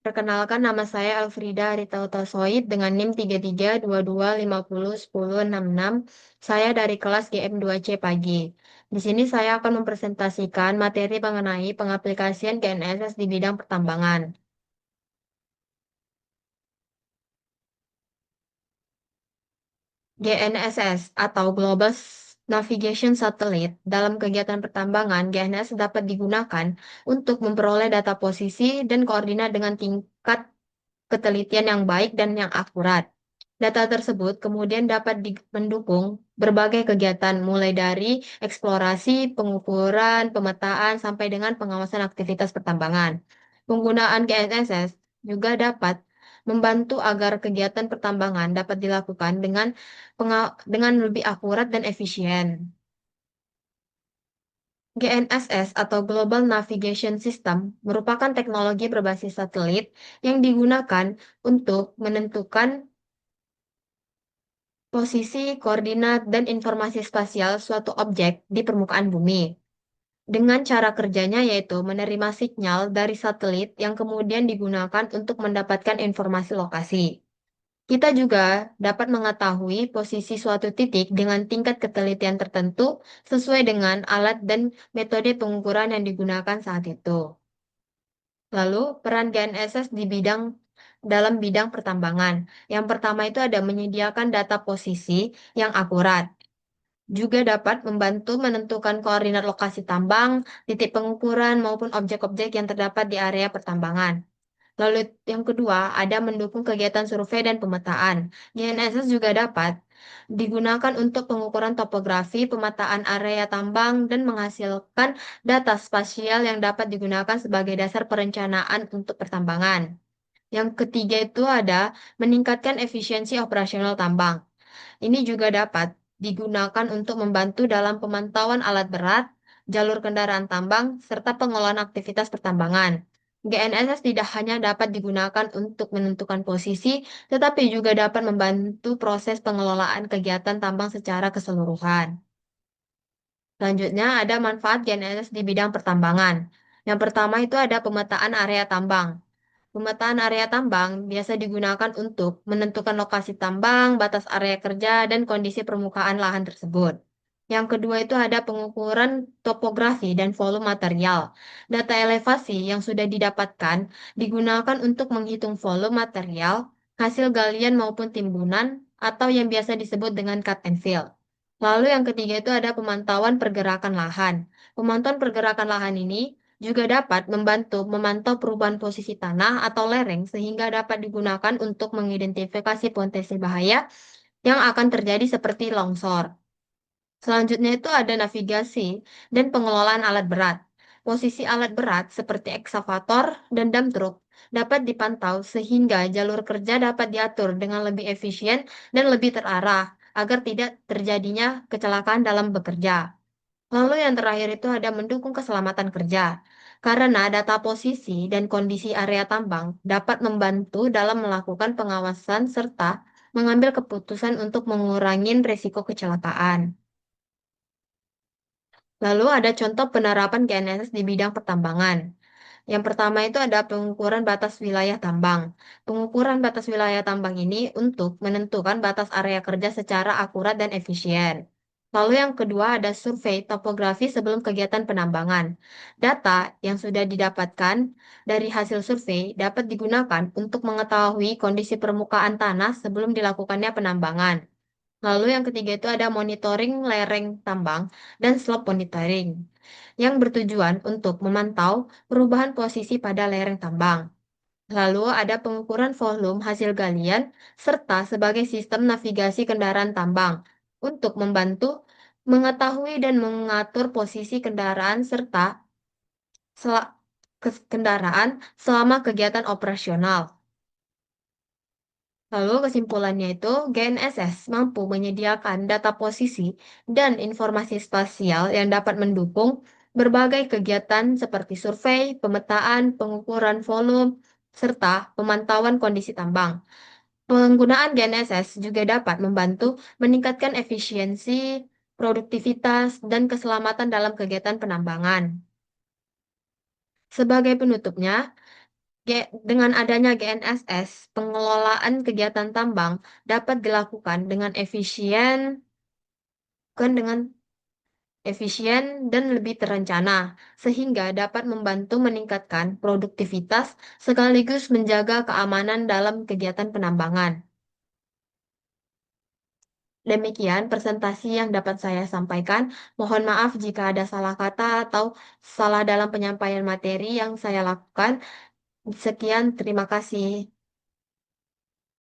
Perkenalkan, nama saya Elfrida Arita Utasoid dengan NIM 3322501066. Saya dari kelas GM2C Pagi. Di sini saya akan mempresentasikan materi mengenai pengaplikasian GNSS di bidang pertambangan. GNSS atau Global Navigation Satellite dalam kegiatan pertambangan, GNSS dapat digunakan untuk memperoleh data posisi dan koordinat dengan tingkat ketelitian yang baik dan yang akurat. Data tersebut kemudian dapat mendukung berbagai kegiatan, mulai dari eksplorasi, pengukuran, pemetaan, sampai dengan pengawasan aktivitas pertambangan. Penggunaan GNSS juga dapat membantu agar kegiatan pertambangan dapat dilakukan dengan lebih akurat dan efisien. GNSS atau Global Navigation System merupakan teknologi berbasis satelit yang digunakan untuk menentukan posisi, koordinat, dan informasi spasial suatu objek di permukaan bumi. Dengan cara kerjanya yaitu menerima sinyal dari satelit yang kemudian digunakan untuk mendapatkan informasi lokasi. Kita juga dapat mengetahui posisi suatu titik dengan tingkat ketelitian tertentu sesuai dengan alat dan metode pengukuran yang digunakan saat itu. Lalu, peran GNSS dalam bidang pertambangan. Yang pertama itu ada menyediakan data posisi yang akurat. Juga dapat membantu menentukan koordinat lokasi tambang, titik pengukuran, maupun objek-objek yang terdapat di area pertambangan. Lalu yang kedua, ada mendukung kegiatan survei dan pemetaan. GNSS juga dapat digunakan untuk pengukuran topografi, pemetaan area tambang, dan menghasilkan data spasial yang dapat digunakan sebagai dasar perencanaan untuk pertambangan. Yang ketiga itu ada meningkatkan efisiensi operasional tambang. Ini juga dapat digunakan untuk membantu dalam pemantauan alat berat, jalur kendaraan tambang, serta pengelolaan aktivitas pertambangan. GNSS tidak hanya dapat digunakan untuk menentukan posisi, tetapi juga dapat membantu proses pengelolaan kegiatan tambang secara keseluruhan. Selanjutnya ada manfaat GNSS di bidang pertambangan. Yang pertama itu ada pemetaan area tambang. Pemetaan area tambang biasa digunakan untuk menentukan lokasi tambang, batas area kerja, dan kondisi permukaan lahan tersebut. Yang kedua itu ada pengukuran topografi dan volume material. Data elevasi yang sudah didapatkan digunakan untuk menghitung volume material, hasil galian maupun timbunan, atau yang biasa disebut dengan cut and fill. Lalu yang ketiga itu ada pemantauan pergerakan lahan. Pemantauan pergerakan lahan ini juga dapat membantu memantau perubahan posisi tanah atau lereng sehingga dapat digunakan untuk mengidentifikasi potensi bahaya yang akan terjadi seperti longsor. Selanjutnya itu ada navigasi dan pengelolaan alat berat. Posisi alat berat seperti ekskavator dan dump truck dapat dipantau sehingga jalur kerja dapat diatur dengan lebih efisien dan lebih terarah agar tidak terjadinya kecelakaan dalam bekerja. Lalu yang terakhir itu ada mendukung keselamatan kerja. Karena data posisi dan kondisi area tambang dapat membantu dalam melakukan pengawasan serta mengambil keputusan untuk mengurangi risiko kecelakaan. Lalu ada contoh penerapan GNSS di bidang pertambangan. Yang pertama itu ada pengukuran batas wilayah tambang. Pengukuran batas wilayah tambang ini untuk menentukan batas area kerja secara akurat dan efisien. Lalu yang kedua ada survei topografi sebelum kegiatan penambangan. Data yang sudah didapatkan dari hasil survei dapat digunakan untuk mengetahui kondisi permukaan tanah sebelum dilakukannya penambangan. Lalu yang ketiga itu ada monitoring lereng tambang dan slope monitoring yang bertujuan untuk memantau perubahan posisi pada lereng tambang. Lalu ada pengukuran volume hasil galian serta sebagai sistem navigasi kendaraan tambang untuk membantu mengetahui dan mengatur posisi kendaraan serta kendaraan selama kegiatan operasional. Lalu kesimpulannya itu, GNSS mampu menyediakan data posisi dan informasi spasial yang dapat mendukung berbagai kegiatan seperti survei, pemetaan, pengukuran volume, serta pemantauan kondisi tambang. Penggunaan GNSS juga dapat membantu meningkatkan efisiensi, produktivitas, dan keselamatan dalam kegiatan penambangan. Sebagai penutupnya, Dengan adanya GNSS, pengelolaan kegiatan tambang dapat dilakukan bukan dengan efisien dan lebih terencana, sehingga dapat membantu meningkatkan produktivitas sekaligus menjaga keamanan dalam kegiatan penambangan. Demikian presentasi yang dapat saya sampaikan. Mohon maaf jika ada salah kata atau salah dalam penyampaian materi yang saya lakukan. Sekian, terima kasih.